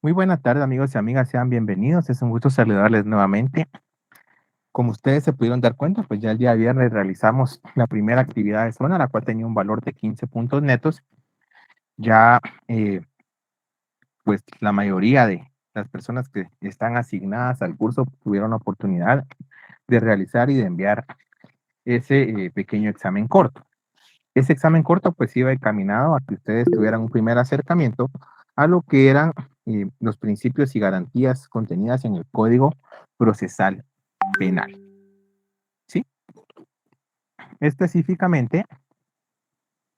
Muy buenas tardes, amigos y amigas, sean bienvenidos. Es un gusto saludarles nuevamente. Como ustedes se pudieron dar cuenta, pues ya el día viernes realizamos la primera actividad de zona, la cual tenía un valor de 15 puntos netos. Ya, pues la mayoría de las personas que están asignadas al curso tuvieron la oportunidad de realizar y de enviar ese pequeño examen corto. Ese examen corto pues iba encaminado a que ustedes tuvieran un primer acercamiento a lo que eran los principios y garantías contenidas en el Código Procesal Penal, ¿sí? Específicamente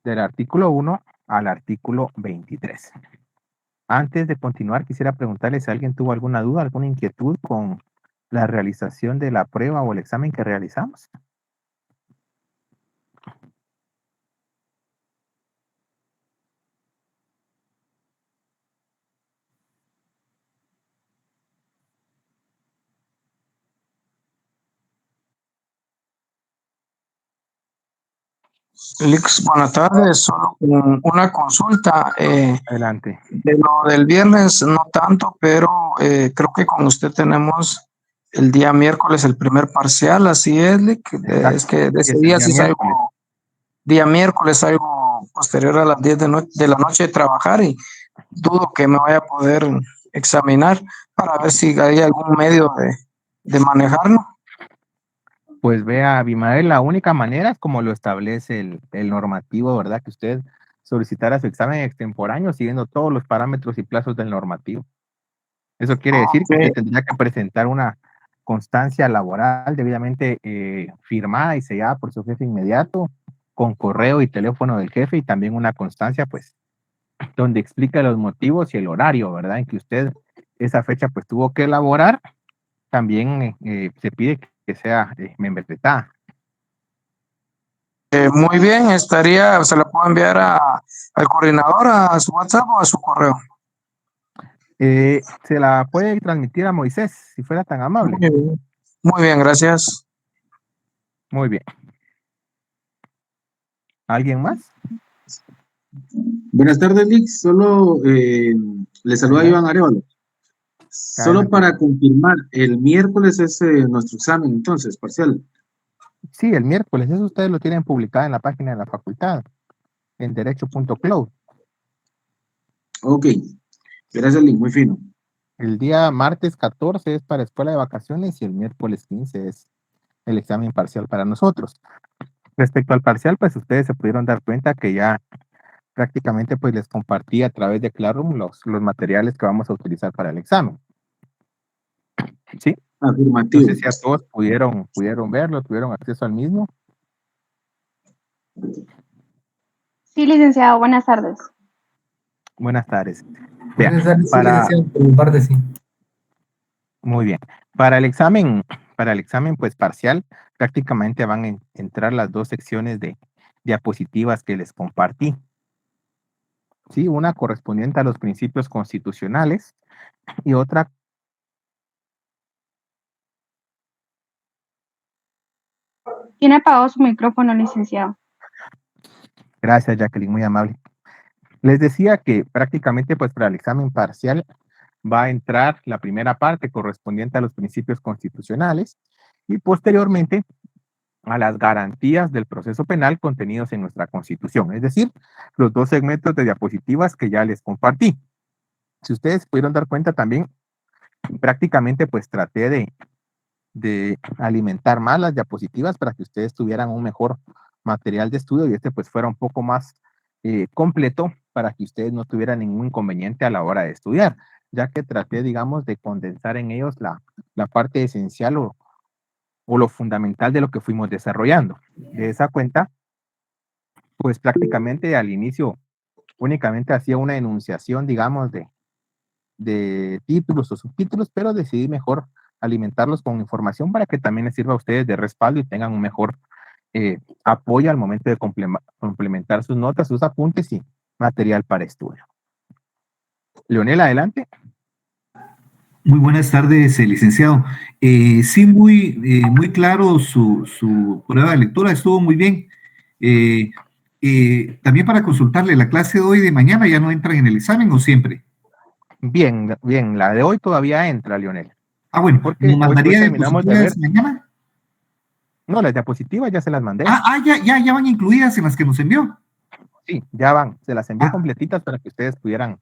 del artículo 1 al artículo 23. Antes de continuar, quisiera preguntarles si alguien tuvo alguna duda, alguna inquietud con la realización de la prueba o el examen que realizamos. Felix, buenas tardes. Solo una consulta. Adelante. De lo del viernes, no tanto, pero creo que con usted tenemos el día miércoles el primer parcial, así es, Lick. Es Exacto. que de Sí, ese es el día día sí miércoles. salgo, día miércoles salgo posterior a las 10 de la noche de trabajar y dudo que me vaya a poder examinar para ver si hay algún medio de manejarlo. Pues vea, Abimael, la única manera es como lo establece el normativo, ¿verdad? Que usted solicitara su examen extemporáneo siguiendo todos los parámetros y plazos del normativo. Eso quiere decir que usted Ok. tendría que presentar una constancia laboral debidamente firmada y sellada por su jefe inmediato, con correo y teléfono del jefe, y también una constancia, pues, donde explica los motivos y el horario, ¿verdad? En que usted esa fecha, pues, tuvo que elaborar. También se pide que sea membretada. Muy bien, se la puedo enviar al coordinador, a su WhatsApp o a su correo. Se la puede transmitir a Moisés, si fuera tan amable. Muy bien, gracias. Muy bien. ¿Alguien más? Buenas tardes, Lick. Solo le saluda Adelante. Iván Arevalo. Solo Adelante, para Iván. confirmar, el miércoles es nuestro examen, entonces, parcial. Sí, el miércoles. Eso ustedes lo tienen publicado en la página de la facultad, en derecho.cloud. Ok, gracias, Lick, muy fino. El día martes 14 es para escuela de vacaciones y el miércoles 15 es el examen parcial para nosotros. Respecto al parcial, pues ustedes se pudieron dar cuenta que ya prácticamente pues les compartí a través de Classroom los materiales que vamos a utilizar para el examen. ¿Sí? No sé Afirmativo. si a todos pudieron verlo, tuvieron acceso al mismo. Sí, licenciado, buenas tardes. Buenas tardes. Vea, Buenas tardes, sí, para, licenciado, por mi parte, sí. muy bien. Para el examen pues parcial, prácticamente van a entrar las dos secciones de diapositivas que les compartí. Sí, una correspondiente a los principios constitucionales y otra. Tiene apagado su micrófono, licenciado. Gracias, Jacqueline, muy amable. Les decía que prácticamente pues para el examen parcial va a entrar la primera parte correspondiente a los principios constitucionales y posteriormente a las garantías del proceso penal contenidos en nuestra Constitución, es decir, los dos segmentos de diapositivas que ya les compartí. Si ustedes pudieron dar cuenta también, prácticamente pues traté de alimentar más las diapositivas para que ustedes tuvieran un mejor material de estudio y este pues fuera un poco más completo para que ustedes no tuvieran ningún inconveniente a la hora de estudiar, ya que traté, digamos, de condensar en ellos la parte esencial o lo fundamental de lo que fuimos desarrollando. De esa cuenta, pues prácticamente al inicio únicamente hacía una enunciación, digamos, de títulos o subtítulos, pero decidí mejor alimentarlos con información para que también les sirva a ustedes de respaldo y tengan un mejor apoyo al momento de complementar sus notas, sus apuntes y material para estudio. Leonel, adelante. Muy buenas tardes, licenciado. Sí, muy claro su prueba de lectura, estuvo muy bien. También para consultarle, ¿la clase de hoy y de mañana ya no entran en el examen o siempre? Bien, bien, la de hoy todavía entra, Leonel. Ah, bueno, Porque ¿nos hoy mandaría terminamos de ver. diapositivas mañana? No, las diapositivas ya se las mandé. Ya van incluidas en las que nos envió. Sí, ya van, se las envié Ah. completitas para que ustedes pudieran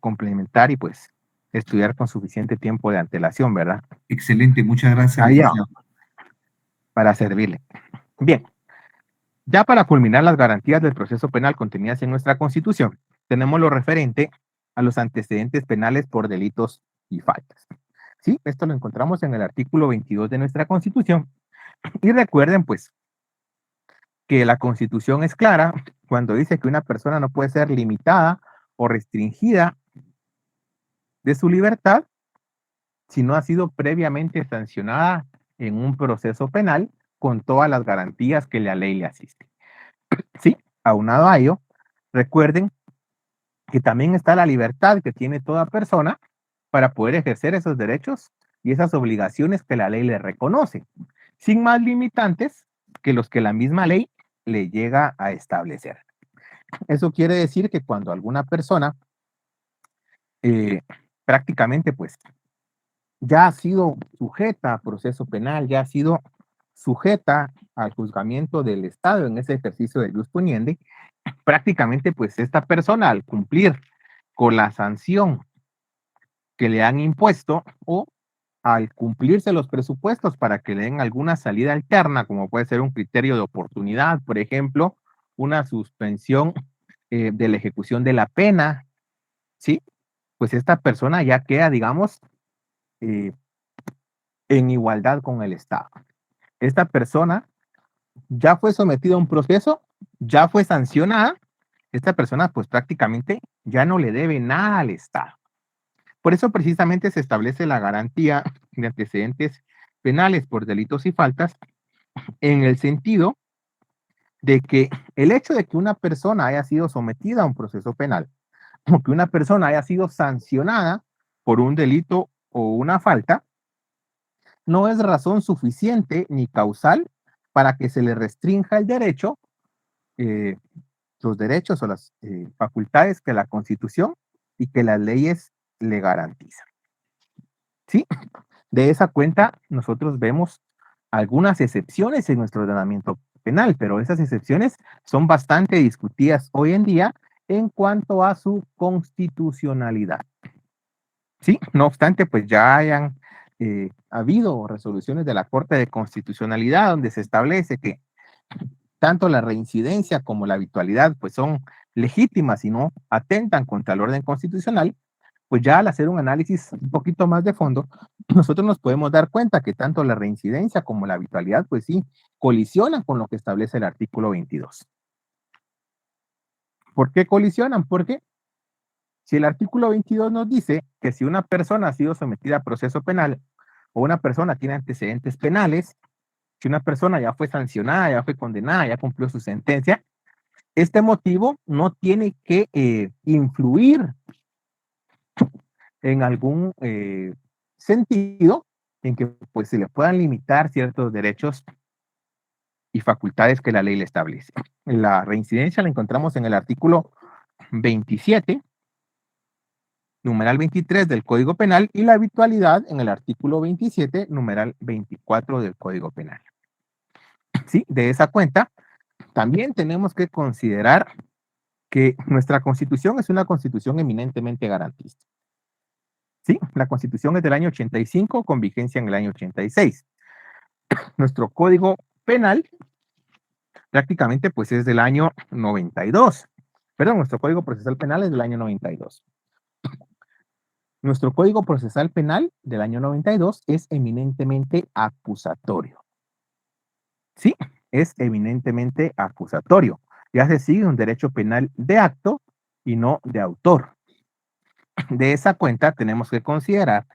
complementar y pues estudiar con suficiente tiempo de antelación, ¿verdad? Excelente, muchas gracias. Ahí ya, para servirle. Bien, ya para culminar las garantías del proceso penal contenidas en nuestra Constitución, tenemos lo referente a los antecedentes penales por delitos y faltas. Sí, esto lo encontramos en el artículo 22 de nuestra Constitución. Y recuerden, pues, que la Constitución es clara cuando dice que una persona no puede ser limitada o restringida de su libertad si no ha sido previamente sancionada en un proceso penal con todas las garantías que la ley le asiste. Sí, aunado a ello, recuerden que también está la libertad que tiene toda persona para poder ejercer esos derechos y esas obligaciones que la ley le reconoce, sin más limitantes que los que la misma ley le llega a establecer. Eso quiere decir que cuando alguna persona prácticamente pues ya ha sido sujeta a proceso penal, ya ha sido sujeta al juzgamiento del Estado en ese ejercicio de jus puniendi, prácticamente pues esta persona al cumplir con la sanción que le han impuesto o al cumplirse los presupuestos para que le den alguna salida alterna, como puede ser un criterio de oportunidad, por ejemplo, una suspensión de la ejecución de la pena, ¿sí? Pues esta persona ya queda, digamos, en igualdad con el Estado. Esta persona ya fue sometida a un proceso, ya fue sancionada, esta persona pues prácticamente ya no le debe nada al Estado. Por eso precisamente se establece la garantía de antecedentes penales por delitos y faltas en el sentido de que el hecho de que una persona haya sido sometida a un proceso penal o que una persona haya sido sancionada por un delito o una falta no es razón suficiente ni causal para que se le restrinja el derecho, los derechos o las facultades que la Constitución y que las leyes le garantizan. ¿Sí? De esa cuenta, nosotros vemos algunas excepciones en nuestro ordenamiento penal, pero esas excepciones son bastante discutidas hoy en día en cuanto a su constitucionalidad. Sí, no obstante, pues ya hayan habido resoluciones de la Corte de Constitucionalidad donde se establece que tanto la reincidencia como la habitualidad pues son legítimas y no atentan contra el orden constitucional, pues ya al hacer un análisis un poquito más de fondo, nosotros nos podemos dar cuenta que tanto la reincidencia como la habitualidad pues sí colisionan con lo que establece el artículo 22. ¿Por qué colisionan? Porque si el artículo 22 nos dice que si una persona ha sido sometida a proceso penal o una persona tiene antecedentes penales, si una persona ya fue sancionada, ya fue condenada, ya cumplió su sentencia, este motivo no tiene que influir en algún sentido en que pues se le puedan limitar ciertos derechos y facultades que la ley le establece. La reincidencia la encontramos en el artículo 27, numeral 23 del Código Penal, y la habitualidad en el artículo 27, numeral 24 del Código Penal. Sí, de esa cuenta, también tenemos que considerar que nuestra Constitución es una Constitución eminentemente garantista. Sí, la Constitución es del año 85 con vigencia en el año 86. Nuestro Código Penal prácticamente pues es del año 92. Perdón, nuestro Código Procesal Penal es del año 92. Nuestro Código Procesal Penal del año 92 es eminentemente acusatorio. Sí, es eminentemente acusatorio. Ya se sigue un derecho penal de acto y no de autor. De esa cuenta tenemos que considerar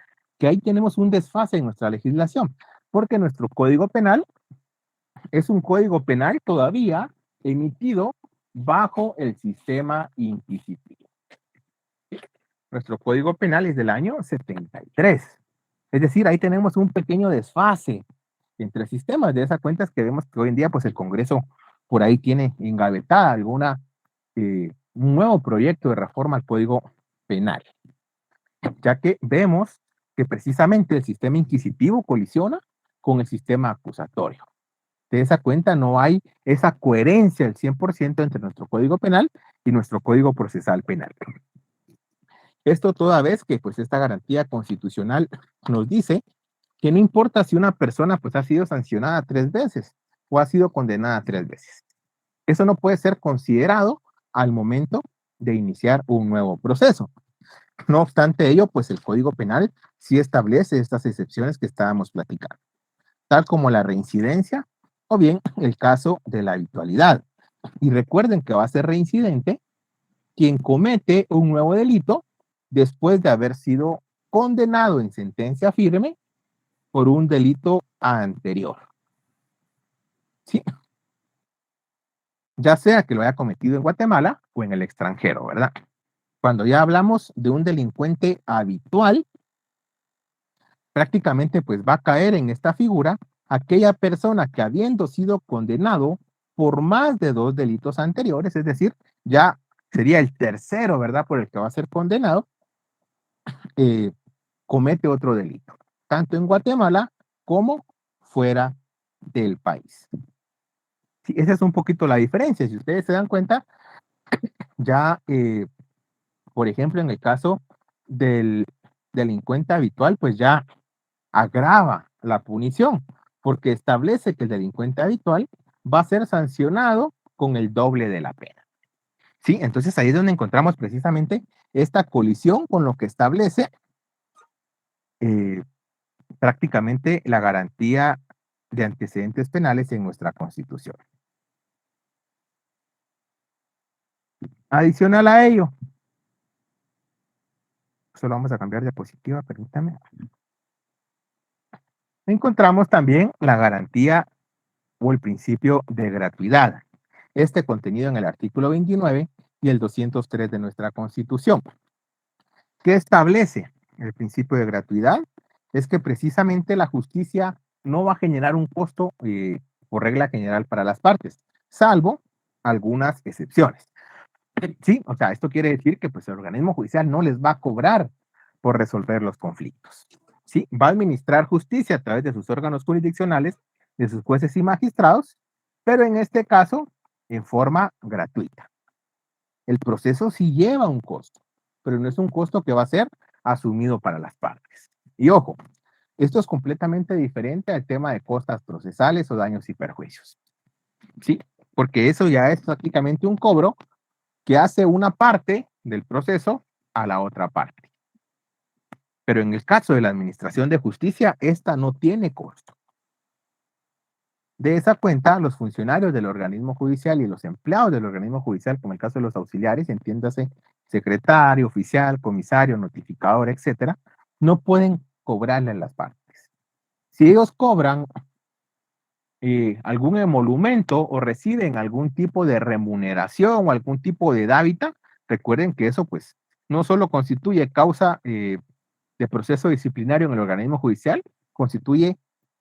que ahí tenemos un desfase en nuestra legislación, porque nuestro Código Penal es un Código Penal todavía emitido bajo el sistema inquisitivo. Nuestro Código Penal es del año 73. Es decir, ahí tenemos un pequeño desfase entre sistemas. De esas cuentas que vemos que hoy en día, pues el Congreso por ahí tiene engavetada un nuevo proyecto de reforma al Código Penal, ya que vemos que precisamente el sistema inquisitivo colisiona con el sistema acusatorio. De esa cuenta no hay esa coherencia al 100% entre nuestro Código Penal y nuestro Código Procesal Penal. Esto toda vez que pues esta garantía constitucional nos dice que no importa si una persona pues ha sido sancionada 3 veces o ha sido condenada 3 veces. Eso no puede ser considerado al momento de iniciar un nuevo proceso. No obstante ello, pues el Código Penal sí establece estas excepciones que estábamos platicando, tal como la reincidencia o bien el caso de la habitualidad. Y recuerden que va a ser reincidente quien comete un nuevo delito después de haber sido condenado en sentencia firme por un delito anterior. ¿Sí? Ya sea que lo haya cometido en Guatemala o en el extranjero, ¿verdad? Cuando ya hablamos de un delincuente habitual, prácticamente pues va a caer en esta figura aquella persona que habiendo sido condenado por más de 2 delitos anteriores, es decir, ya sería el tercero, ¿verdad?, por el que va a ser condenado, comete otro delito, tanto en Guatemala como fuera del país. Sí, esa es un poquito la diferencia. Si ustedes se dan cuenta, ya, por ejemplo, en el caso del delincuente habitual, pues ya agrava la punición, porque establece que el delincuente habitual va a ser sancionado con el doble de la pena. Sí, entonces ahí es donde encontramos precisamente esta colisión con lo que establece prácticamente la garantía de antecedentes penales en nuestra Constitución. Adicional a ello, solo vamos a cambiar diapositiva, permítame. Encontramos también la garantía o el principio de gratuidad. Este contenido en el artículo 29 y el 203 de nuestra Constitución. ¿Qué establece el principio de gratuidad? Es que precisamente la justicia no va a generar un costo por regla general para las partes, salvo algunas excepciones. Sí, o sea, esto quiere decir que pues el organismo judicial no les va a cobrar por resolver los conflictos. Sí, va a administrar justicia a través de sus órganos jurisdiccionales, de sus jueces y magistrados, pero en este caso en forma gratuita. El proceso sí lleva un costo, pero no es un costo que va a ser asumido para las partes. Y ojo, esto es completamente diferente al tema de costas procesales o daños y perjuicios. Sí, porque eso ya es prácticamente un cobro que hace una parte del proceso a la otra parte. Pero en el caso de la administración de justicia, esta no tiene costo. De esa cuenta, los funcionarios del organismo judicial y los empleados del organismo judicial, como el caso de los auxiliares, entiéndase secretario, oficial, comisario, notificador, etcétera, no pueden cobrarle a las partes. Si ellos cobran algún emolumento o reciben algún tipo de remuneración o algún tipo de dávita, recuerden que eso pues no solo constituye causa de proceso disciplinario en el organismo judicial, constituye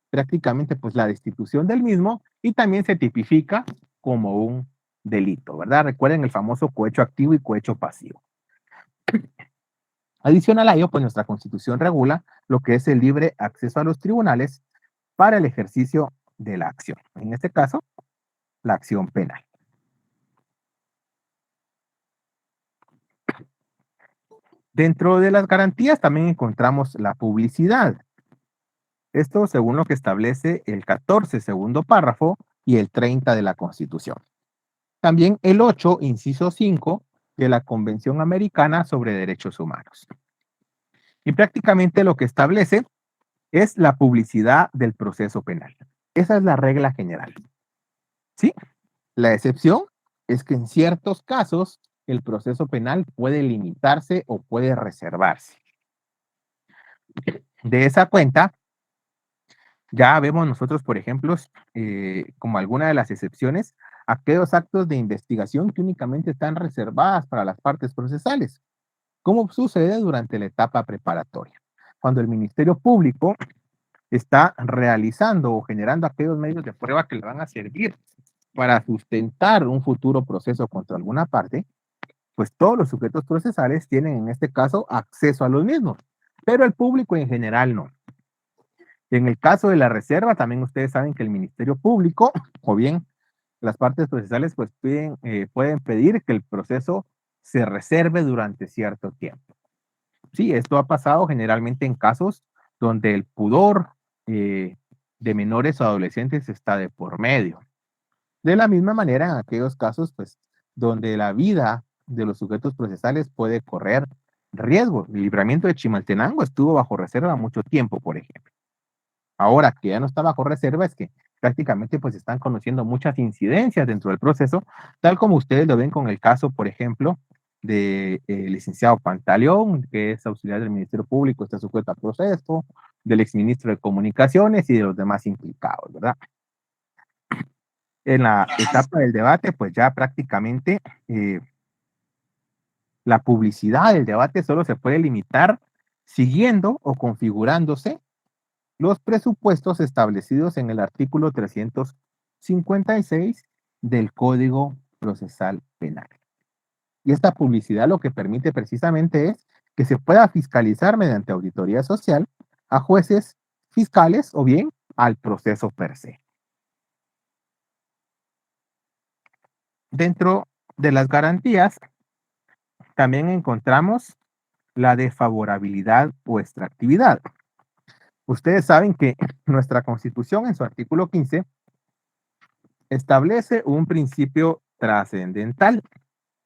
prácticamente pues la destitución del mismo y también se tipifica como un delito, ¿verdad? Recuerden el famoso cohecho activo y cohecho pasivo. Adicional a ello, pues nuestra Constitución regula lo que es el libre acceso a los tribunales para el ejercicio de la acción. En este caso, la acción penal. Dentro de las garantías también encontramos la publicidad. Esto según lo que establece el 14, segundo párrafo, y el 30 de la Constitución. También el 8, inciso 5, de la Convención Americana sobre Derechos Humanos. Y prácticamente lo que establece es la publicidad del proceso penal. Esa es la regla general. ¿Sí? La excepción es que en ciertos casos el proceso penal puede limitarse o puede reservarse. De esa cuenta, ya vemos nosotros, por ejemplo, como alguna de las excepciones, aquellos actos de investigación que únicamente están reservadas para las partes procesales, como sucede durante la etapa preparatoria, cuando el Ministerio Público está realizando o generando aquellos medios de prueba que le van a servir para sustentar un futuro proceso contra alguna parte, pues todos los sujetos procesales tienen en este caso acceso a los mismos, pero el público en general no. En el caso de la reserva, también ustedes saben que el Ministerio Público o bien las partes procesales pues pueden pedir que el proceso se reserve durante cierto tiempo. Sí, esto ha pasado generalmente en casos donde el pudor de menores o adolescentes está de por medio. De la misma manera, en aquellos casos, pues, donde la vida de los sujetos procesales puede correr riesgo. El libramiento de Chimaltenango estuvo bajo reserva mucho tiempo, por ejemplo. Ahora que ya no está bajo reserva, es que prácticamente pues están conociendo muchas incidencias dentro del proceso, tal como ustedes lo ven con el caso, por ejemplo, de licenciado Pantaleón, que es auxiliar del Ministerio Público, está sujeto a proceso, del exministro de Comunicaciones y de los demás implicados, ¿verdad? En la etapa del debate, pues ya prácticamente la publicidad del debate solo se puede limitar siguiendo o configurándose los presupuestos establecidos en el artículo 356 del Código Procesal Penal. Y esta publicidad lo que permite precisamente es que se pueda fiscalizar mediante auditoría social a jueces, fiscales o bien al proceso per se. Dentro de las garantías también encontramos la de favorabilidad o extractividad. Ustedes saben que nuestra Constitución en su artículo 15 establece un principio trascendental,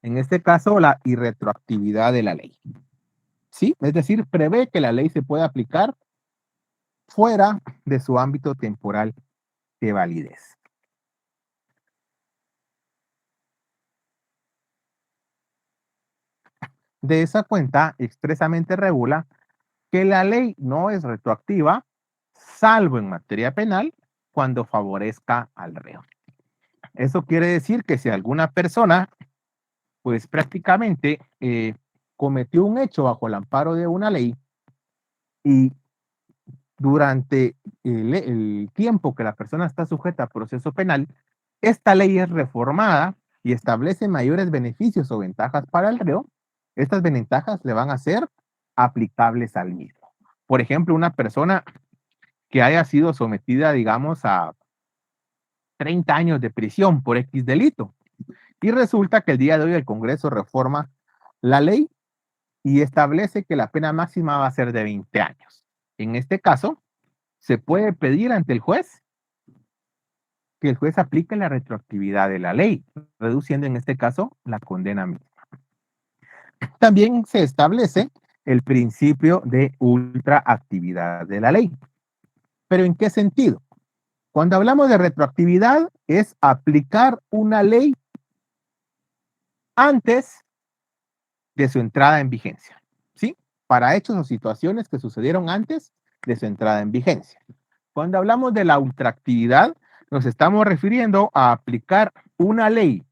en este caso la irretroactividad de la ley. ¿Sí? Es decir, prevé que la ley se puede aplicar fuera de su ámbito temporal de validez. De esa cuenta, expresamente regula que la ley no es retroactiva, salvo en materia penal, cuando favorezca al reo. Eso quiere decir que si alguna persona, pues prácticamente cometió un hecho bajo el amparo de una ley y durante el tiempo que la persona está sujeta a proceso penal, esta ley es reformada y establece mayores beneficios o ventajas para el reo, estas ventajas le van a ser aplicables al mismo. Por ejemplo, una persona que haya sido sometida, digamos, a 30 años de prisión por X delito, y resulta que el día de hoy el Congreso reforma la ley y establece que la pena máxima va a ser de 20 años. En este caso, se puede pedir ante el juez que el juez aplique la retroactividad de la ley, reduciendo en este caso la condena mínima. También se establece el principio de ultraactividad de la ley. ¿Pero en qué sentido? Cuando hablamos de retroactividad es aplicar una ley antes de su entrada en vigencia, ¿sí? Para hechos o situaciones que sucedieron antes de su entrada en vigencia. Cuando hablamos de la ultraactividad, nos estamos refiriendo a aplicar una ley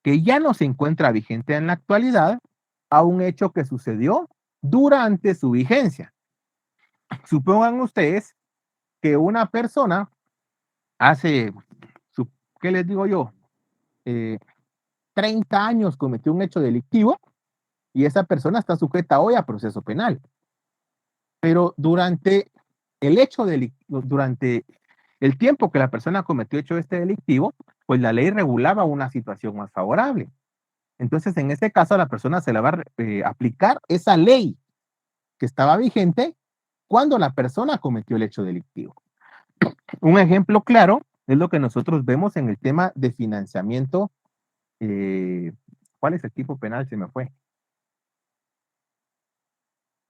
que ya no se encuentra vigente en la actualidad a un hecho que sucedió durante su vigencia. Supongan ustedes que una persona hace, ¿qué les digo yo? 30 años cometió un hecho delictivo y esa persona está sujeta hoy a proceso penal. Pero durante el hecho durante el tiempo que la persona cometió hecho este delictivo, pues la ley regulaba una situación más favorable. Entonces, en este caso, a la persona se le va a aplicar esa ley que estaba vigente cuando la persona cometió el hecho delictivo. Un ejemplo claro es lo que nosotros vemos en el tema de financiamiento. ¿Cuál es el tipo penal? Se me fue.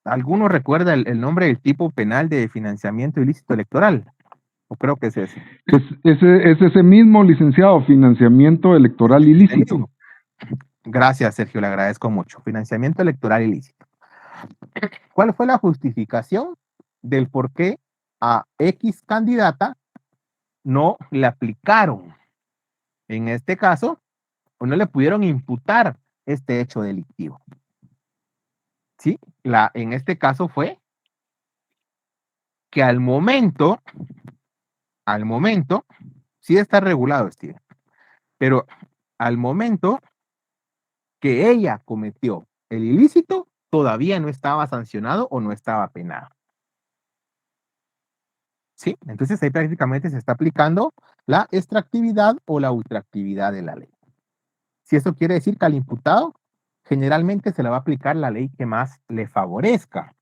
¿Alguno recuerda el nombre del tipo penal de financiamiento ilícito electoral? O creo que es ese. Es ese mismo, licenciado, financiamiento electoral ilícito. Gracias, Sergio, le agradezco mucho. Financiamiento electoral ilícito. ¿Cuál fue la justificación del por qué a X candidata no le aplicaron, en este caso, o no le pudieron imputar este hecho delictivo. ¿Sí? En este caso fue que al momento, sí está regulado, Steven, pero al momento que ella cometió el ilícito, todavía no estaba sancionado o no estaba penado. ¿Sí? Entonces ahí prácticamente se está aplicando la extractividad o la ultraactividad de la ley. Si eso quiere decir que al imputado generalmente se le va a aplicar la ley que más le favorezca,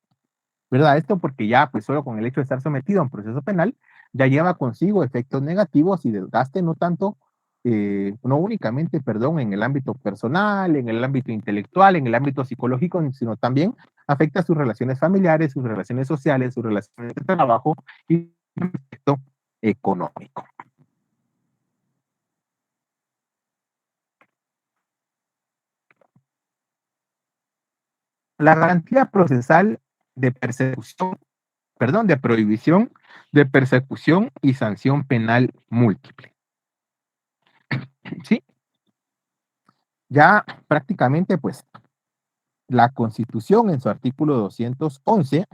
¿verdad? Esto porque ya, pues solo con el hecho de estar sometido a un proceso penal, ya lleva consigo efectos negativos y desgaste no tanto, no únicamente, perdón, en el ámbito personal, en el ámbito intelectual, en el ámbito psicológico, sino también afecta sus relaciones familiares, sus relaciones sociales, sus relaciones de trabajo y un aspecto económico. La garantía procesal de persecución, perdón, de prohibición de persecución y sanción penal múltiple. ¿Sí? Ya prácticamente, pues, la Constitución en su artículo 211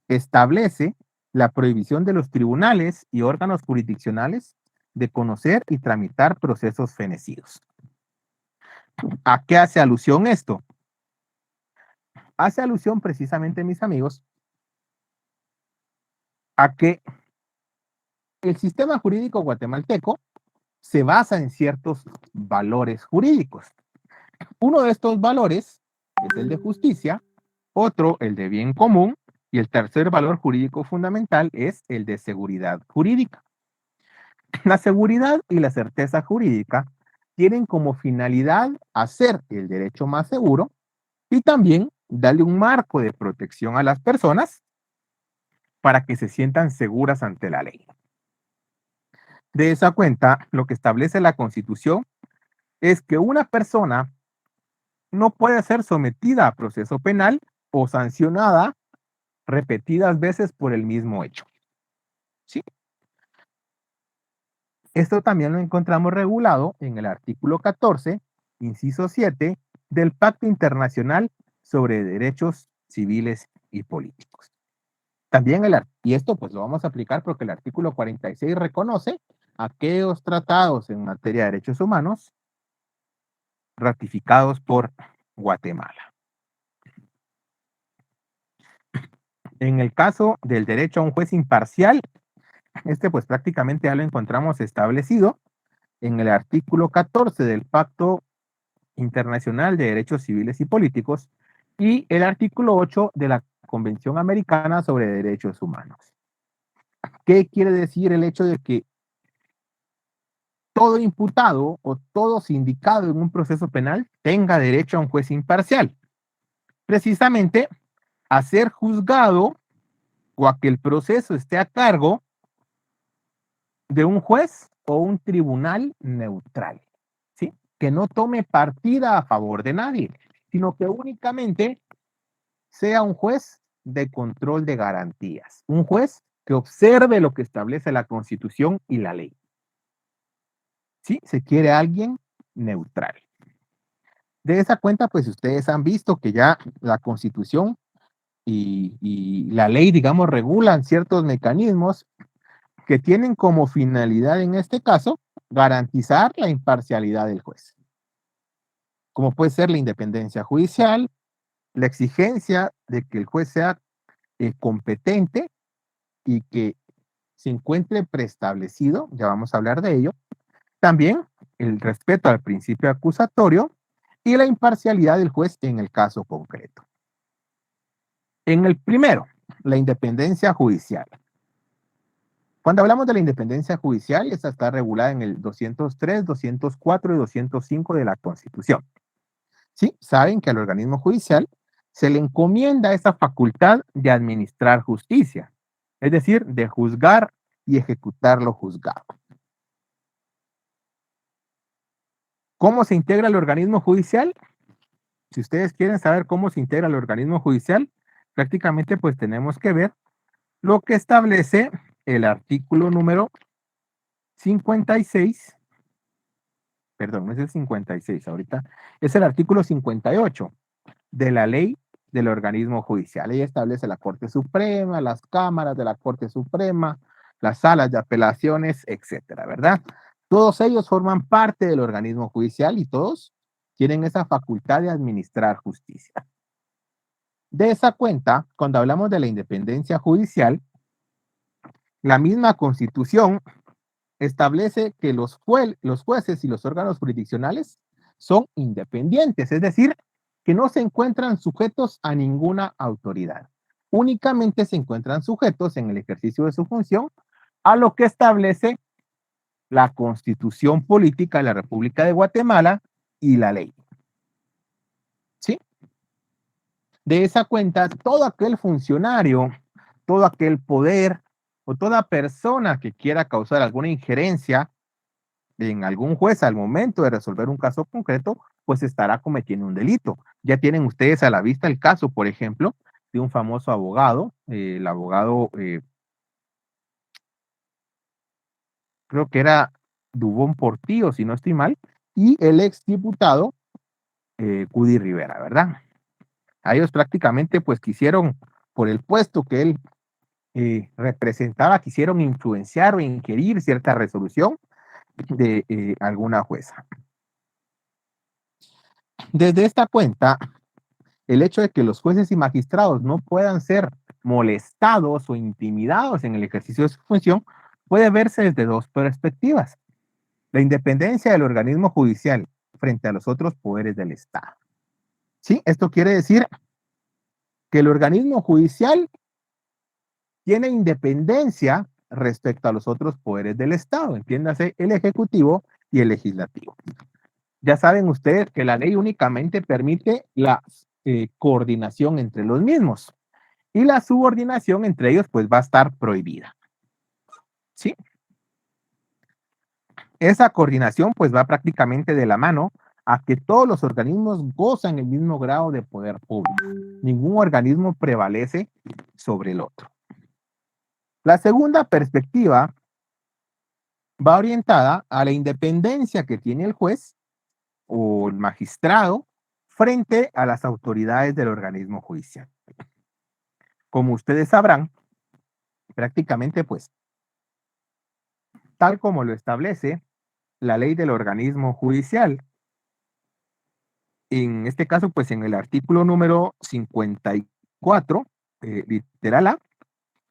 establece la prohibición de los tribunales y órganos jurisdiccionales de conocer y tramitar procesos fenecidos. ¿A qué hace alusión esto? Hace alusión precisamente, mis amigos, a que el sistema jurídico guatemalteco se basa en ciertos valores jurídicos. Uno de estos valores es el de justicia, otro el de bien común y el tercer valor jurídico fundamental es el de seguridad jurídica. La seguridad y la certeza jurídica tienen como finalidad hacer el derecho más seguro y también darle un marco de protección a las personas para que se sientan seguras ante la ley. De esa cuenta, lo que establece la Constitución es que una persona no puede ser sometida a proceso penal o sancionada repetidas veces por el mismo hecho. ¿Sí? Esto también lo encontramos regulado en el artículo 14, inciso 7, del Pacto Internacional sobre Derechos Civiles y Políticos. También y esto pues lo vamos a aplicar porque el artículo 46 reconoce aquellos tratados en materia de derechos humanos ratificados por Guatemala. En el caso del derecho a un juez imparcial, este pues prácticamente ya lo encontramos establecido en el artículo 14 del Pacto Internacional de Derechos Civiles y Políticos y el artículo 8 de la Convención Americana sobre Derechos Humanos. ¿Qué quiere decir el hecho de que todo imputado o todo sindicado en un proceso penal tenga derecho a un juez imparcial? Precisamente a ser juzgado o a que el proceso esté a cargo de un juez o un tribunal neutral, ¿sí? Que no tome partida a favor de nadie, sino que únicamente sea un juez de control de garantías, un juez que observe lo que establece la Constitución y la ley. ¿Sí? Se quiere alguien neutral. De esa cuenta, pues ustedes han visto que ya la Constitución y la ley, digamos, regulan ciertos mecanismos que tienen como finalidad, en este caso, garantizar la imparcialidad del juez. Como puede ser la independencia judicial, la exigencia de que el juez sea competente y que se encuentre preestablecido, ya vamos a hablar de ello. También el respeto al principio acusatorio y la imparcialidad del juez en el caso concreto. En el primero, la independencia judicial. Cuando hablamos de la independencia judicial, esta está regulada en el 203, 204 y 205 de la Constitución. Sí, saben que al organismo judicial se le encomienda esa facultad de administrar justicia, es decir, de juzgar y ejecutar lo juzgado. ¿Cómo se integra el organismo judicial? Si ustedes quieren saber cómo se integra el organismo judicial, prácticamente pues tenemos que ver lo que establece el artículo número 56, perdón, no es el 56 ahorita, es el artículo 58 de la ley del organismo judicial. Ella establece la Corte Suprema, las cámaras de la Corte Suprema, las salas de apelaciones, etcétera, ¿verdad? Todos ellos forman parte del organismo judicial y todos tienen esa facultad de administrar justicia. De esa cuenta, cuando hablamos de la independencia judicial, la misma Constitución establece que los jueces y los órganos jurisdiccionales son independientes, es decir, que no se encuentran sujetos a ninguna autoridad. Únicamente se encuentran sujetos en el ejercicio de su función a lo que establece la Constitución Política de la República de Guatemala y la ley. ¿Sí? De esa cuenta, todo aquel funcionario, todo aquel poder o toda persona que quiera causar alguna injerencia en algún juez al momento de resolver un caso concreto, pues estará cometiendo un delito. Ya tienen ustedes a la vista el caso, por ejemplo, de un famoso abogado, el abogado, creo que era Dubón Portillo, si no estoy mal, y el exdiputado Cudy Rivera, ¿verdad? A ellos prácticamente pues quisieron, por el puesto que él representaba, quisieron influenciar o ingerir cierta resolución de alguna jueza. Desde esta cuenta, el hecho de que los jueces y magistrados no puedan ser molestados o intimidados en el ejercicio de su función puede verse desde dos perspectivas. La independencia del organismo judicial frente a los otros poderes del Estado. ¿Sí? Esto quiere decir que el organismo judicial tiene independencia respecto a los otros poderes del Estado, entiéndase el ejecutivo y el legislativo. Ya saben ustedes que la ley únicamente permite la coordinación entre los mismos y la subordinación entre ellos pues va a estar prohibida. ¿Sí? Esa coordinación pues va prácticamente de la mano a que todos los organismos gozan el mismo grado de poder público. Ningún organismo prevalece sobre el otro. La segunda perspectiva va orientada a la independencia que tiene el juez o el magistrado frente a las autoridades del organismo judicial. Como ustedes sabrán, prácticamente pues, tal como lo establece la ley del organismo judicial, en este caso pues en el artículo número 54, literal A,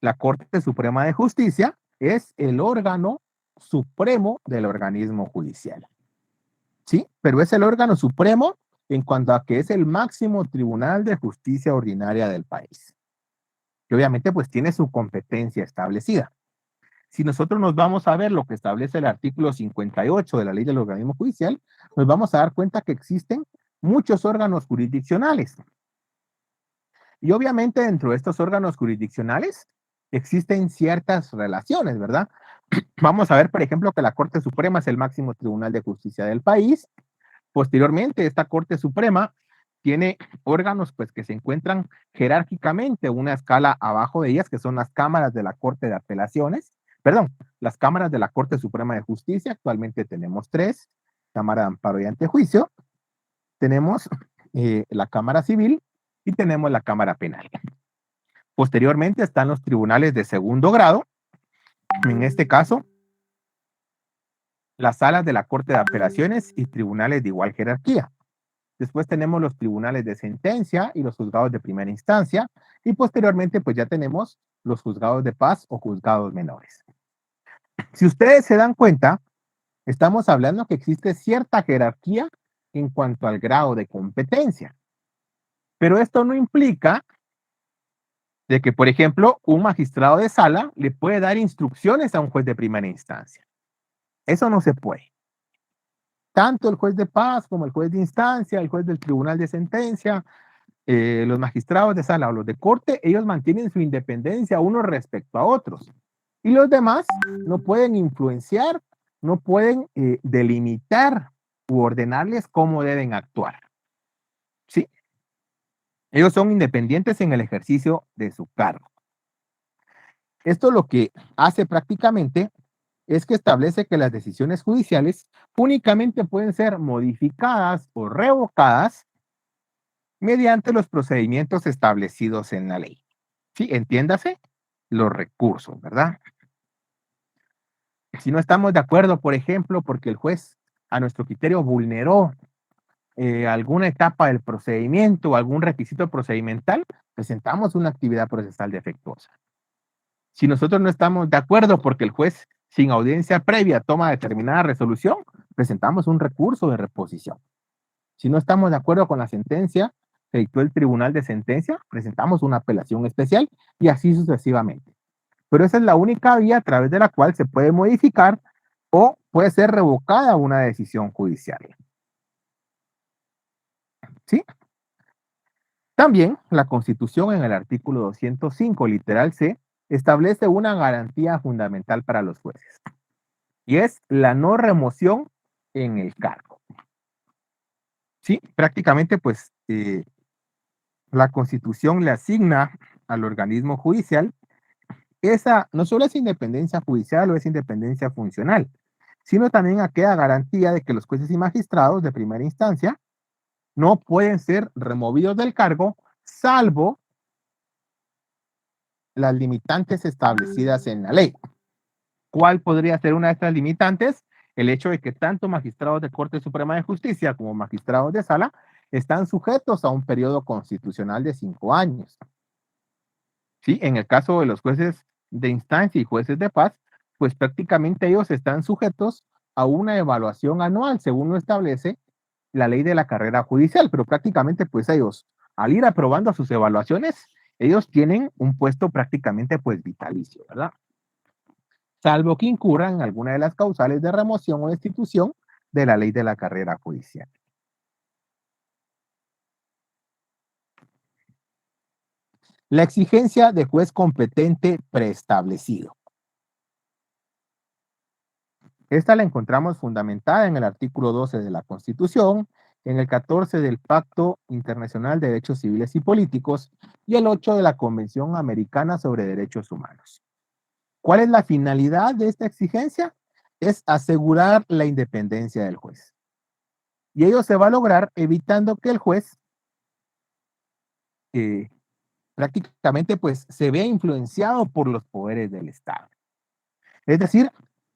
la Corte Suprema de Justicia es el órgano supremo del organismo judicial. ¿Sí? Pero es el órgano supremo en cuanto a que es el máximo tribunal de justicia ordinaria del país. Que obviamente pues tiene su competencia establecida. Si nosotros nos vamos a ver lo que establece el artículo 58 de la ley del organismo judicial, nos vamos a dar cuenta que existen muchos órganos jurisdiccionales. Y obviamente dentro de estos órganos jurisdiccionales existen ciertas relaciones, ¿verdad? Vamos a ver, por ejemplo, que la Corte Suprema es el máximo tribunal de justicia del país. Posteriormente, esta Corte Suprema tiene órganos pues que se encuentran jerárquicamente una escala abajo de ellas, que son las cámaras de la Corte de Apelaciones, perdón, las cámaras de la Corte Suprema de Justicia. Actualmente tenemos 3, Cámara de Amparo y Antejuicio, tenemos la Cámara Civil y tenemos la Cámara Penal. Posteriormente están los tribunales de segundo grado, en este caso, las salas de la Corte de Apelaciones y tribunales de igual jerarquía. Después tenemos los tribunales de sentencia y los juzgados de primera instancia, y posteriormente pues ya tenemos los juzgados de paz o juzgados menores. Si ustedes se dan cuenta, estamos hablando que existe cierta jerarquía en cuanto al grado de competencia. Pero esto no implica de que, por ejemplo, un magistrado de sala le puede dar instrucciones a un juez de primera instancia. Eso no se puede. Tanto el juez de paz como el juez de instancia, el juez del tribunal de sentencia, los magistrados de sala o los de corte, ellos mantienen su independencia unos respecto a otros. Y los demás no pueden influenciar, no pueden delimitar u ordenarles cómo deben actuar. ¿Sí? Ellos son independientes en el ejercicio de su cargo. Esto lo que hace prácticamente es que establece que las decisiones judiciales únicamente pueden ser modificadas o revocadas mediante los procedimientos establecidos en la ley. Sí, entiéndase, los recursos, ¿verdad? Si no estamos de acuerdo, por ejemplo, porque el juez a nuestro criterio vulneró alguna etapa del procedimiento o algún requisito procedimental, presentamos una actividad procesal defectuosa. Si nosotros no estamos de acuerdo porque el juez sin audiencia previa toma determinada resolución, presentamos un recurso de reposición. Si no estamos de acuerdo con la sentencia que dictó el tribunal de sentencia, presentamos una apelación especial y así sucesivamente. Pero esa es la única vía a través de la cual se puede modificar o puede ser revocada una decisión judicial. ¿Sí? También la Constitución en el artículo 205, literal C, establece una garantía fundamental para los jueces. Y es la no remoción en el cargo. Sí, prácticamente pues la Constitución le asigna al organismo judicial esa, no solo es independencia judicial o es independencia funcional, sino también aquella garantía de que los jueces y magistrados de primera instancia no pueden ser removidos del cargo, salvo las limitantes establecidas en la ley. ¿Cuál podría ser una de estas limitantes? El hecho de que tanto magistrados de Corte Suprema de Justicia como magistrados de sala están sujetos a un periodo constitucional de 5 años. ¿Sí? En el caso de los jueces de instancia y jueces de paz, pues prácticamente ellos están sujetos a una evaluación anual, según lo establece la ley de la carrera judicial, pero prácticamente pues ellos, al ir aprobando sus evaluaciones, ellos tienen un puesto prácticamente pues vitalicio, ¿verdad? Salvo que incurran en alguna de las causales de remoción o destitución de la ley de la carrera judicial. La exigencia de juez competente preestablecido. Esta la encontramos fundamentada en el artículo 12 de la Constitución, en el 14 del Pacto Internacional de Derechos Civiles y Políticos y el 8 de la Convención Americana sobre Derechos Humanos. ¿Cuál es la finalidad de esta exigencia? Es asegurar la independencia del juez. Y ello se va a lograr evitando que el juez prácticamente pues se vea influenciado por los poderes del Estado. Es decir,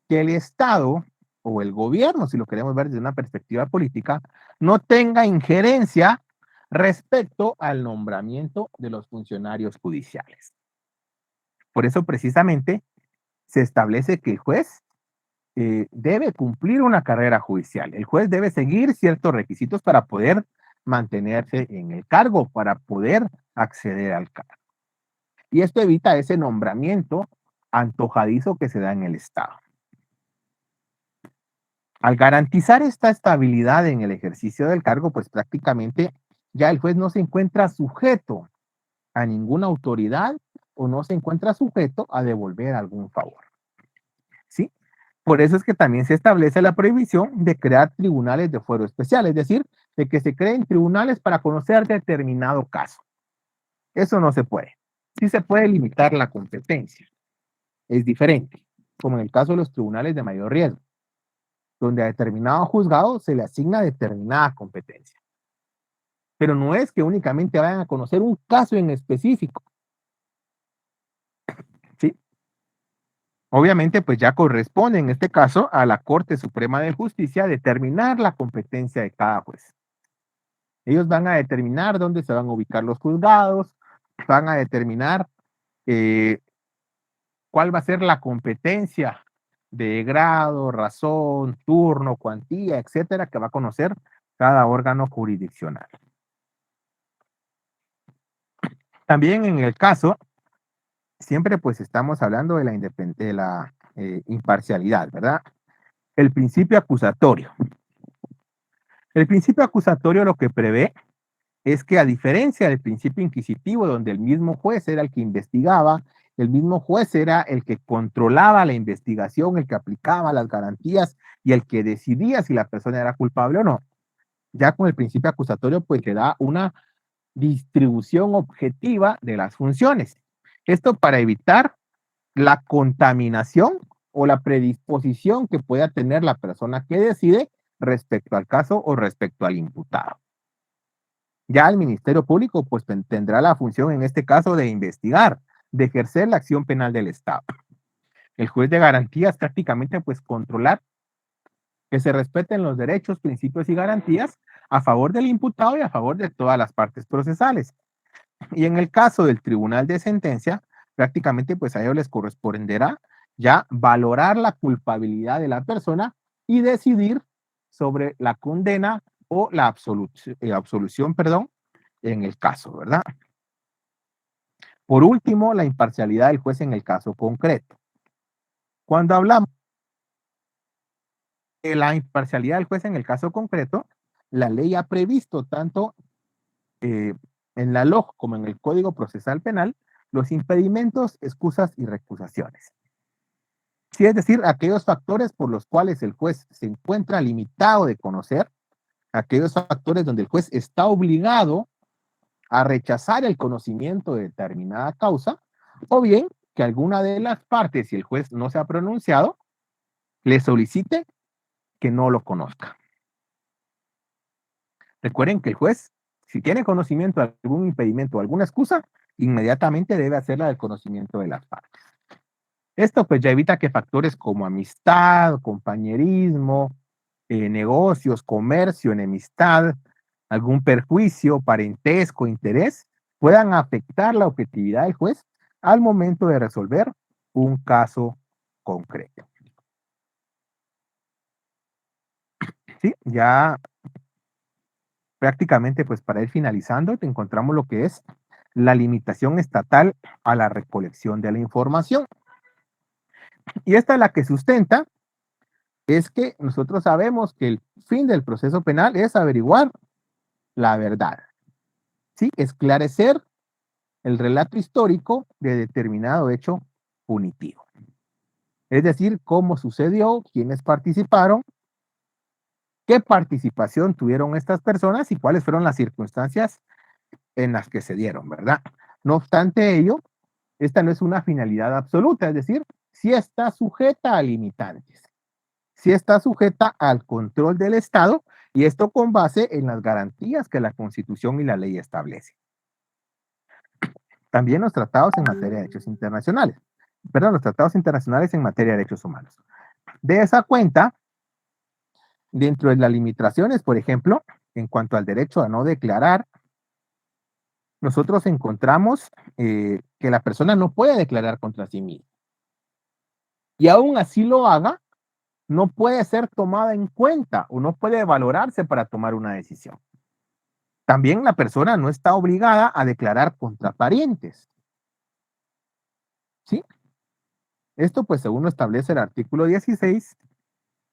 que el Estado o el gobierno, si lo queremos ver desde una perspectiva política, no tenga injerencia respecto al nombramiento de los funcionarios judiciales. Por eso precisamente se establece que el juez debe cumplir una carrera judicial. El juez debe seguir ciertos requisitos para poder mantenerse en el cargo, para poder acceder al cargo. Y esto evita ese nombramiento antojadizo que se da en el Estado. Al garantizar esta estabilidad en el ejercicio del cargo, pues prácticamente ya el juez no se encuentra sujeto a ninguna autoridad o no se encuentra sujeto a devolver algún favor. ¿Sí? Por eso es que también se establece la prohibición de crear tribunales de fuero especial, es decir, de que se creen tribunales para conocer determinado caso. Eso no se puede. Sí se puede limitar la competencia. Es diferente, como en el caso de los tribunales de mayor riesgo, donde a determinado juzgado se le asigna determinada competencia. Pero no es que únicamente vayan a conocer un caso en específico. ¿Sí? Obviamente, pues ya corresponde en este caso a la Corte Suprema de Justicia determinar la competencia de cada juez. Ellos van a determinar dónde se van a ubicar los juzgados, van a determinar cuál va a ser la competencia de grado, razón, turno, cuantía, etcétera, que va a conocer cada órgano jurisdiccional. También en el caso, siempre pues estamos hablando de la imparcialidad, ¿verdad? El principio acusatorio. El principio acusatorio lo que prevé es que a diferencia del principio inquisitivo, donde el mismo juez era el que investigaba, el mismo juez era el que controlaba la investigación, el que aplicaba las garantías y el que decidía si la persona era culpable o no. Ya con el principio acusatorio, pues le da una distribución objetiva de las funciones. Esto para evitar la contaminación o la predisposición que pueda tener la persona que decide respecto al caso o respecto al imputado. Ya el Ministerio Público pues tendrá la función en este caso de investigar, de ejercer la acción penal del Estado. El juez de garantías prácticamente pues controlar que se respeten los derechos, principios y garantías a favor del imputado y a favor de todas las partes procesales. Y en el caso del tribunal de sentencia, prácticamente pues a ellos les corresponderá ya valorar la culpabilidad de la persona y decidir sobre la condena o la absolución, perdón, en el caso, ¿verdad? Por último, la imparcialidad del juez en el caso concreto. Cuando hablamos de la imparcialidad del juez en el caso concreto, la ley ha previsto tanto en la LOG como en el Código Procesal Penal los impedimentos, excusas y recusaciones. Sí, es decir, aquellos factores por los cuales el juez se encuentra limitado de conocer, aquellos factores donde el juez está obligado a rechazar el conocimiento de determinada causa, o bien que alguna de las partes, si el juez no se ha pronunciado, le solicite que no lo conozca. Recuerden que el juez, si tiene conocimiento de algún impedimento o alguna excusa, inmediatamente debe hacerla del conocimiento de las partes. Esto pues ya evita que factores como amistad, compañerismo, negocios, comercio, enemistad, algún perjuicio, parentesco, interés, puedan afectar la objetividad del juez al momento de resolver un caso concreto. Sí, ya prácticamente pues para ir finalizando, te encontramos lo que es la limitación estatal a la recolección de la información. Y esta es la que sustenta es que nosotros sabemos que el fin del proceso penal es averiguar la verdad, ¿sí? Esclarecer el relato histórico de determinado hecho punitivo. Es decir, cómo sucedió, quiénes participaron, qué participación tuvieron estas personas y cuáles fueron las circunstancias en las que se dieron, ¿verdad? No obstante ello, esta no es una finalidad absoluta, es decir, sí está sujeta a limitantes, sí está sujeta al control del Estado y esto con base en las garantías que la Constitución y la ley establecen. También los tratados en materia de derechos internacionales, los tratados internacionales en materia de derechos humanos. De esa cuenta, dentro de las limitaciones, por ejemplo, en cuanto al derecho a no declarar, nosotros encontramos que la persona no puede declarar contra sí misma. Y aún así lo haga, no puede ser tomada en cuenta o no puede valorarse para tomar una decisión. También la persona no está obligada a declarar contra parientes. ¿Sí? Esto pues según lo establece el artículo 16,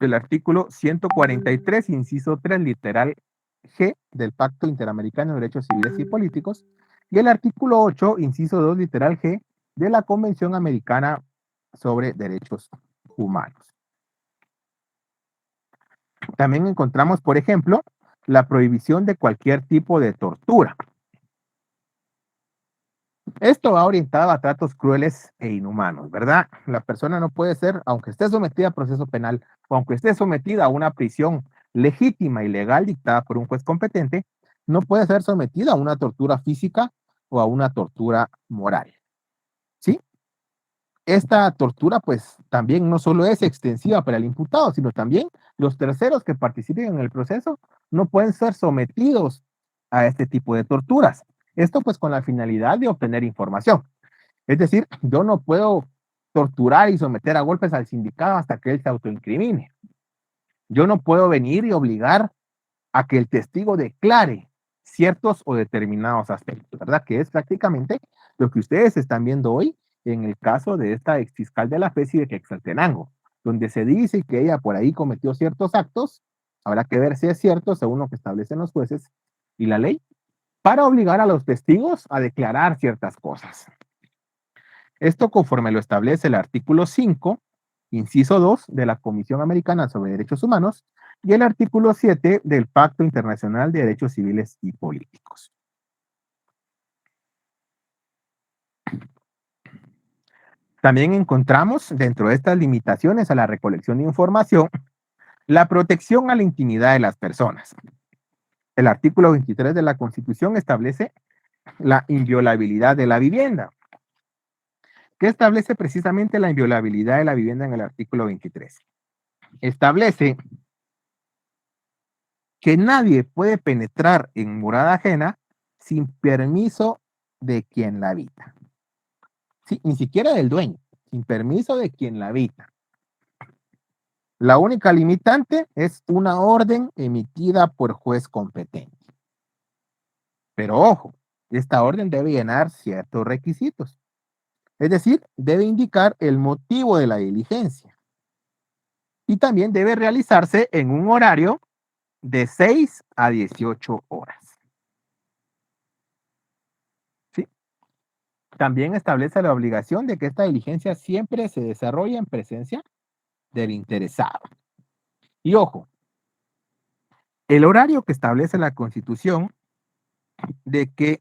el artículo 143, inciso 3, literal G del Pacto Interamericano de Derechos Civiles y Políticos, y el artículo 8, inciso 2, literal G de la Convención Americana sobre Derechos Humanos. También encontramos, por ejemplo, la prohibición de cualquier tipo de tortura. Esto va orientado a tratos crueles e inhumanos, ¿verdad? La persona no puede ser, aunque esté sometida a proceso penal o aunque esté sometida a una prisión legítima y legal dictada por un juez competente, no puede ser sometida a una tortura física o a una tortura moral. ¿Sí? Esta tortura, pues, también no solo es extensiva para el imputado, sino también los terceros que participen en el proceso no pueden ser sometidos a este tipo de torturas. Esto, pues, con la finalidad de obtener información. Es decir, yo no puedo torturar y someter a golpes al sindicado hasta que él se autoincrimine. Yo no puedo venir y obligar a que el testigo declare ciertos o determinados aspectos, ¿verdad? Que es prácticamente lo que ustedes están viendo hoy en el caso de esta exfiscal de la FESI de Quetzaltenango, donde se dice que ella por ahí cometió ciertos actos, habrá que ver si es cierto según lo que establecen los jueces y la ley, para obligar a los testigos a declarar ciertas cosas. Esto conforme lo establece el artículo 5, inciso 2 de la Comisión Americana sobre Derechos Humanos y el artículo 7 del Pacto Internacional de Derechos Civiles y Políticos. También encontramos dentro de estas limitaciones a la recolección de información la protección a la intimidad de las personas. El artículo 23 de la Constitución establece la inviolabilidad de la vivienda. ¿Qué establece precisamente la inviolabilidad de la vivienda en el artículo 23? Establece que nadie puede penetrar en morada ajena sin permiso de quien la habita. Sí, ni siquiera del dueño, sin permiso de quien la habita. La única limitante es una orden emitida por juez competente. Pero ojo, esta orden debe llenar ciertos requisitos. Es decir, debe indicar el motivo de la diligencia. Y también debe realizarse en un horario de 6 a 18 horas. ¿Sí? También establece la obligación de que esta diligencia siempre se desarrolle en presencia del interesado. Y ojo, el horario que establece la Constitución de que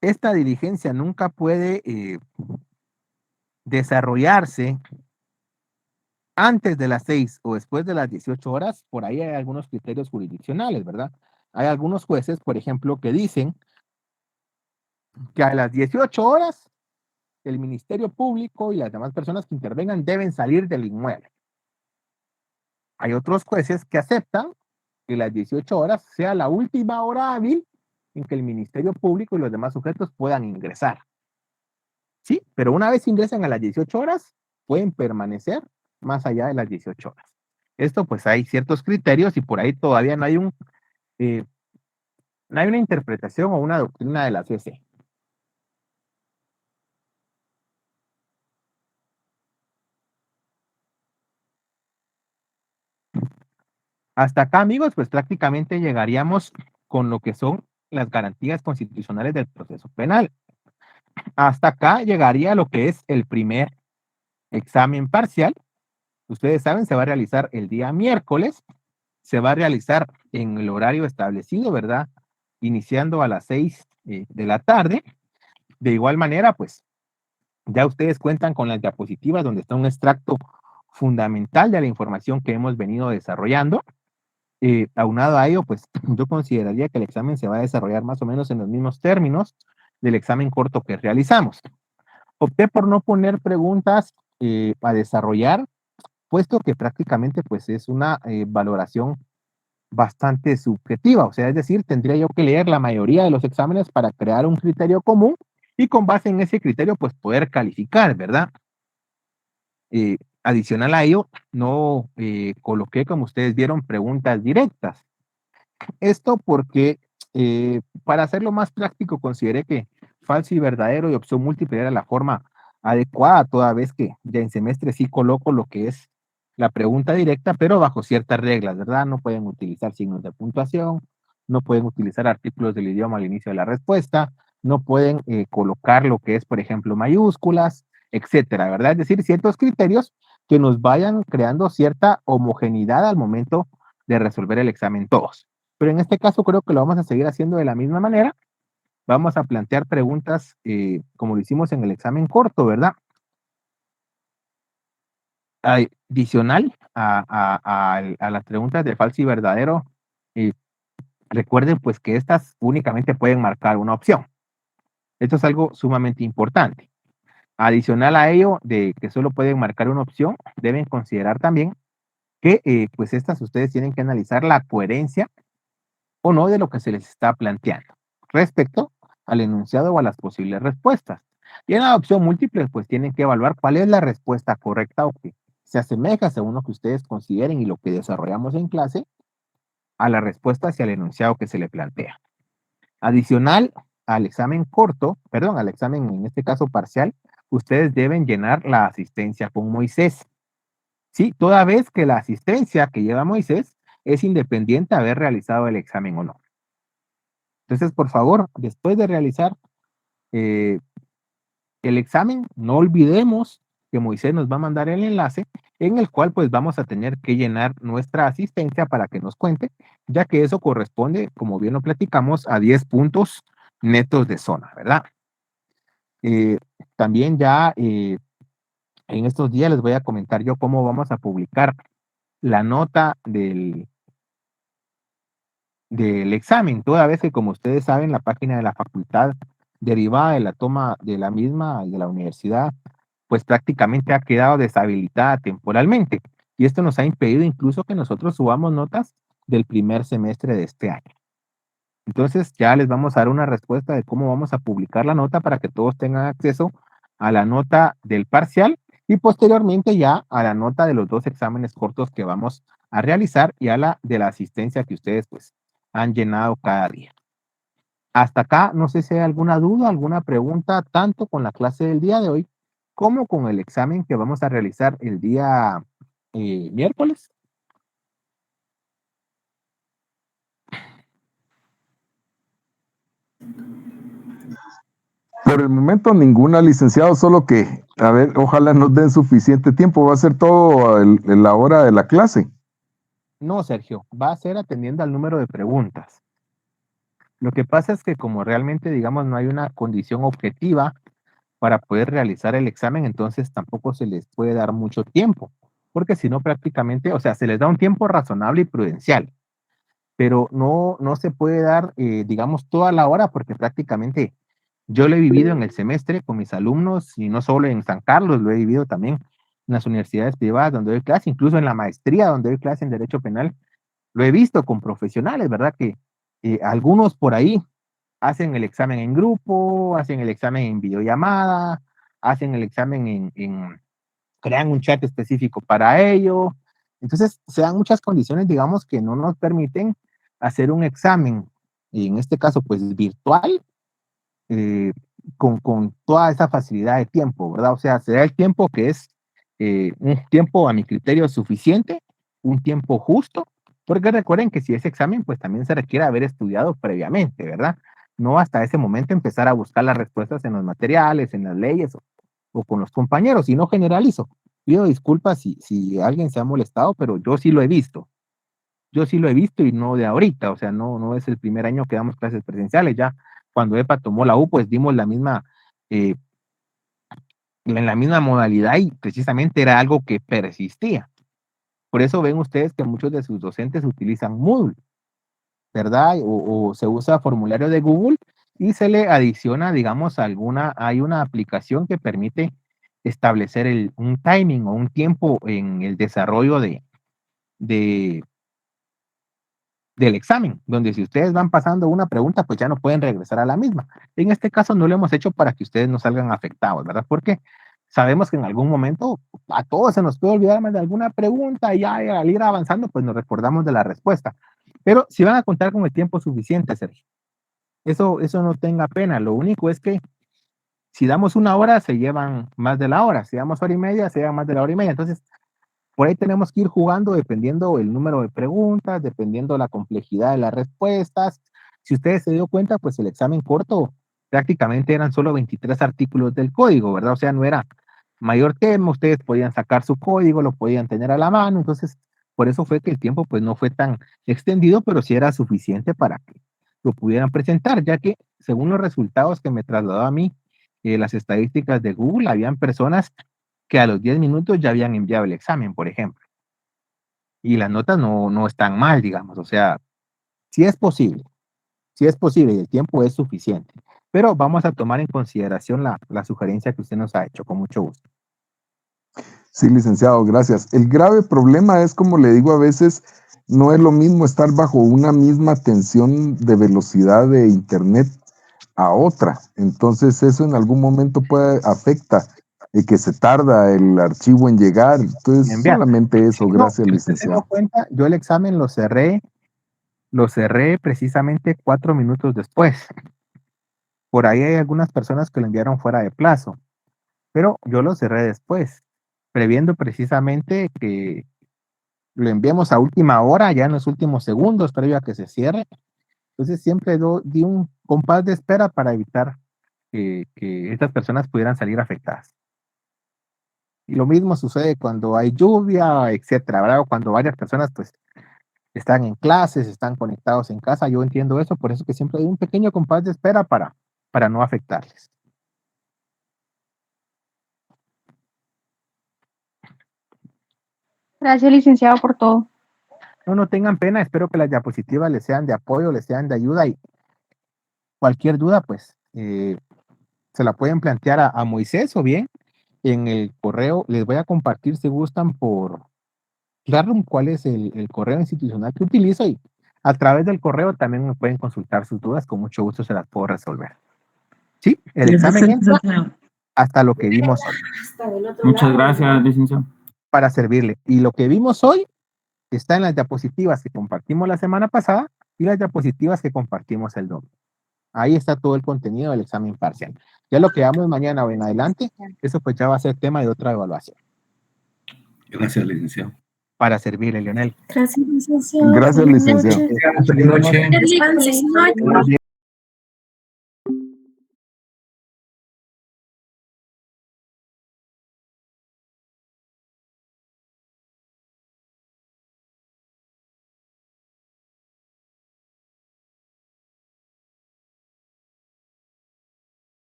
esta diligencia nunca puede desarrollarse antes de las 6 o después de las 18 horas, por ahí hay algunos criterios jurisdiccionales, ¿verdad? Hay algunos jueces, por ejemplo, que dicen que a las 18 horas el Ministerio Público y las demás personas que intervengan deben salir del inmueble. Hay otros jueces que aceptan que las 18 horas sea la última hora hábil en que el Ministerio Público y los demás sujetos puedan ingresar. Sí, pero una vez ingresan a las 18 horas, pueden permanecer más allá de las 18 horas. Esto pues hay ciertos criterios y por ahí todavía no hay no hay una interpretación o una doctrina de la CC. Hasta acá, amigos, pues prácticamente llegaríamos con lo que son las garantías constitucionales del proceso penal. Hasta acá llegaría lo que es el primer examen parcial. Ustedes saben, se va a realizar el día miércoles, se va a realizar en el horario establecido, ¿verdad? Iniciando a las 6 de la tarde. De igual manera, pues ya ustedes cuentan con las diapositivas donde está un extracto fundamental de la información que hemos venido desarrollando. Aunado a ello, pues yo consideraría que el examen se va a desarrollar más o menos en los mismos términos del examen corto que realizamos. Opté por no poner preguntas a desarrollar, puesto que prácticamente pues es una valoración bastante subjetiva, o sea, es decir, tendría yo que leer la mayoría de los exámenes para crear un criterio común y con base en ese criterio pues poder calificar, ¿verdad? Adicional a ello, no coloqué, como ustedes vieron, preguntas directas. Esto porque, para hacerlo más práctico, consideré que falso y verdadero y opción múltiple era la forma adecuada, toda vez que ya en semestre sí coloco lo que es la pregunta directa, pero bajo ciertas reglas, ¿verdad? No pueden utilizar signos de puntuación, no pueden utilizar artículos del idioma al inicio de la respuesta, no pueden colocar lo que es, por ejemplo, mayúsculas, etcétera, ¿verdad? Es decir, ciertos criterios que nos vayan creando cierta homogeneidad al momento de resolver el examen todos. Pero en este caso creo que lo vamos a seguir haciendo de la misma manera. Vamos a plantear preguntas como lo hicimos en el examen corto, ¿verdad? Adicional a las preguntas de falso y verdadero, recuerden pues que estas únicamente pueden marcar una opción. Esto es algo sumamente importante. Adicional a ello, de que solo pueden marcar una opción, deben considerar también que pues estas ustedes tienen que analizar la coherencia o no de lo que se les está planteando respecto al enunciado o a las posibles respuestas. Y en la opción múltiple, pues tienen que evaluar cuál es la respuesta correcta o que se asemeja según lo que ustedes consideren y lo que desarrollamos en clase a la respuesta hacia el enunciado que se le plantea. Adicional al examen corto, perdón, al examen en este caso parcial, ustedes deben llenar la asistencia con Moisés. Sí, toda vez que la asistencia que lleva Moisés es independiente de haber realizado el examen o no. Entonces, por favor, después de realizar el examen, no olvidemos que Moisés nos va a mandar el enlace en el cual pues vamos a tener que llenar nuestra asistencia para que nos cuente, ya que eso corresponde, como bien lo platicamos, a 10 puntos netos de zona, ¿verdad? Eh, También ya en estos días les voy a comentar yo cómo vamos a publicar la nota del examen, toda vez que, como ustedes saben, la página de la facultad, derivada de la toma de la misma de la universidad, pues prácticamente ha quedado deshabilitada temporalmente. Y esto nos ha impedido incluso que nosotros subamos notas del primer semestre de este año. Entonces ya les vamos a dar una respuesta de cómo vamos a publicar la nota para que todos tengan acceso a la nota del parcial y posteriormente ya a la nota de los 2 exámenes cortos que vamos a realizar y a la de la asistencia que ustedes pues han llenado cada día. Hasta acá, no sé si hay alguna duda, alguna pregunta, tanto con la clase del día de hoy como con el examen que vamos a realizar el día miércoles. Por el momento ninguna, licenciado, solo que, a ver, ojalá nos den suficiente tiempo. Va a ser todo en la hora de la clase. No, Sergio, va a ser atendiendo al número de preguntas. Lo que pasa es que como realmente, digamos, no hay una condición objetiva para poder realizar el examen, entonces tampoco se les puede dar mucho tiempo, porque si no prácticamente, o sea, se les da un tiempo razonable y prudencial, pero no se puede dar, digamos, toda la hora, porque prácticamente yo lo he vivido en el semestre con mis alumnos, y no solo en San Carlos, lo he vivido también en las universidades privadas donde doy clase, incluso en la maestría donde doy clase en Derecho Penal, lo he visto con profesionales, ¿verdad? Que algunos por ahí hacen el examen en grupo, hacen el examen en videollamada, hacen el examen crean un chat específico para ello. Entonces, se dan muchas condiciones, digamos, que no nos permiten hacer un examen, y en este caso, pues virtual, eh, con toda esa facilidad de tiempo, ¿verdad? O sea, se da el tiempo que es un tiempo a mi criterio suficiente, un tiempo justo, porque recuerden que si ese examen, pues también se requiere haber estudiado previamente, ¿verdad? No hasta ese momento empezar a buscar las respuestas en los materiales, en las leyes o con los compañeros, y no generalizo. Pido disculpas si alguien se ha molestado, pero yo sí lo he visto. Yo sí lo he visto y no de ahorita, o sea, no es el primer año que damos clases presenciales, ya cuando EPA tomó la U, pues dimos la misma, eh, en la misma modalidad y precisamente era algo que persistía. Por eso ven ustedes que muchos de sus docentes utilizan Moodle, ¿verdad? O se usa formulario de Google y se le adiciona, digamos, hay una aplicación que permite establecer un timing o un tiempo en el desarrollo de, del examen, donde si ustedes van pasando una pregunta, pues ya no pueden regresar a la misma. En este caso no lo hemos hecho para que ustedes no salgan afectados, ¿verdad? Porque sabemos que en algún momento a todos se nos puede olvidar más de alguna pregunta y ya al ir avanzando, pues nos recordamos de la respuesta. Pero si van a contar con el tiempo suficiente, Sergio, eso no tenga pena. Lo único es que si damos una hora, se llevan más de la hora. Si damos hora y media, se llevan más de la hora y media. Entonces, por ahí tenemos que ir jugando dependiendo el número de preguntas, dependiendo la complejidad de las respuestas. Si ustedes se dio cuenta, pues el examen corto prácticamente eran solo 23 artículos del código, ¿verdad? O sea, no era mayor tema, ustedes podían sacar su código, lo podían tener a la mano, entonces por eso fue que el tiempo pues no fue tan extendido, pero sí era suficiente para que lo pudieran presentar, ya que según los resultados que me trasladó a mí, las estadísticas de Google, habían personas que a los 10 minutos ya habían enviado el examen, por ejemplo. Y las notas no están mal, digamos. O sea, sí es posible, sí es posible y el tiempo es suficiente. Pero vamos a tomar en consideración la sugerencia que usted nos ha hecho, con mucho gusto. Sí, licenciado, gracias. El grave problema es, como le digo, a veces no es lo mismo estar bajo una misma tensión de velocidad de internet a otra. Entonces eso en algún momento afecta que se tarda el archivo en llegar. Entonces Enviar. solamente eso, No, gracias, si usted se dio licenciado. cuenta, yo el examen lo cerré precisamente 4 minutos después. Por ahí hay algunas personas que lo enviaron fuera de plazo, pero yo lo cerré después, previendo precisamente que lo enviemos a última hora, ya en los últimos segundos, previo a que se cierre. Entonces siempre di un compás de espera para evitar que estas personas pudieran salir afectadas. Y lo mismo sucede cuando hay lluvia, etcétera, ¿verdad? O cuando varias personas pues están en clases, están conectados en casa. Yo entiendo eso, por eso que siempre hay un pequeño compás de espera para no afectarles. Gracias, licenciado, por todo. No tengan pena, espero que las diapositivas les sean de apoyo, les sean de ayuda y cualquier duda, pues, se la pueden plantear a Moisés o bien en el correo. Les voy a compartir, si gustan, por Classroom cuál es el correo institucional que utilizo y a través del correo también me pueden consultar sus dudas, con mucho gusto se las puedo resolver. Sí, el examen entra hasta lo que vimos hoy. Muchas gracias, licenciado. Para servirle. Y lo que vimos hoy está en las diapositivas que compartimos la semana pasada y las diapositivas que compartimos el domingo. Ahí está todo el contenido del examen parcial. Ya lo que hagamos mañana o en adelante, eso pues ya va a ser tema de otra evaluación. Gracias, licenciado. Para servirle, Leonel. Gracias, licenciado. Gracias, licenciado. Feliz noche. Descanse.